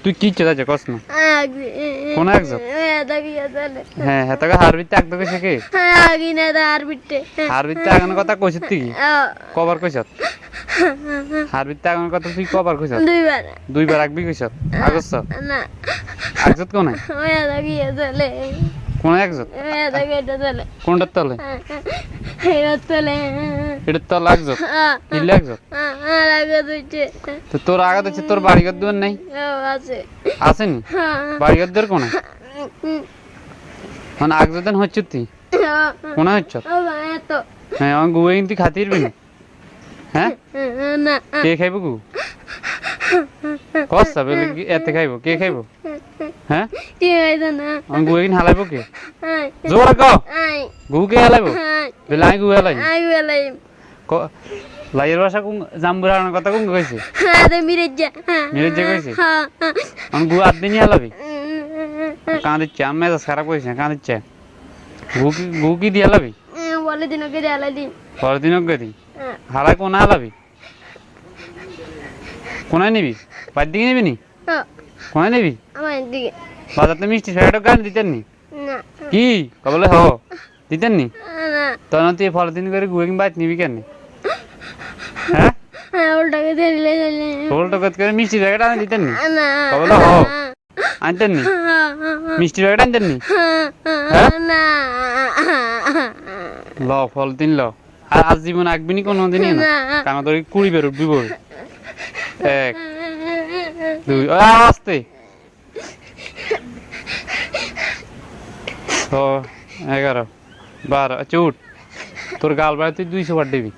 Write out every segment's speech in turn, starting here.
তুই কি ইচ্ছে যাচ্ছে কস না কোন একজন হ্যাঁ হ্যাঁ তোকে হারবিতে একদম কইছে কি হারবিতে আগানোর কথা কইছিস তুই কবার কইছত হারবিতে আগানোর কথা তুই কবার কইছত দুইবার আগবি কইছত আগছ আগজত কোন কোন একজন কোনটার তলে এটার তলে আগজত কিলে আগজত তো তোর আঘাত হচ্ছে তোর বাড়িঘর দুয়ার নাই আসেনি বাড়িঘর দুয়ার কোনে মানে আগজতেন হচ্ছে তুই কোনে হচ্ছ হ্যাঁ আমার গুয়ে কিন্তু খাতির বিনি হ্যাঁ কে খাইব গু কষ্ট বলে এতে খাইব কে খাইব হ্যাঁ আমার গুয়ে কিন হালাইব কে জোর ক গু কে হালাইব বলে আমি গু হালাই লাইয়ের বাসা কোন জাম্বুর আনার কথা কোন কইছে মিরেজ্জা কইছে আমি গু আদ দিনই হালাবি কাঁদিচ্ছে আমি মেজাজ খারাপ কইছে কাঁদিচ্ছে গু কি দিয়ে হালাবি পরের দিনক গেদি হালাই কোন হালাবি কোনায় নিবি বাড়ির দিকে নিবি নি কোনায় নিবি বাজারতে মিষ্টি ছয়টা গান দিতেন নি কি কবলে হ দিতেন নি তখন তুই পরের দিন করে গুয়ে বাইত নিবি কেন হ্যাঁ উল্টো করে মিষ্টি প্যাকেট আনে দিতেন নি কবলে হ আনতেন নি মিষ্টি প্যাকেট আনতেন নি ল ফল দিন ল আর আজ জীবন আঁকবি নি কোনো দিনই না কারণ তোর কুড়ি বের উঠবি বই এক দুই আসতে 11 12 আচ্ছা উঠ তোর গাল বাড়ি তুই 200 বার দিবি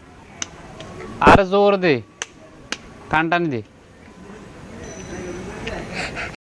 আর জোর দে কান টানি দে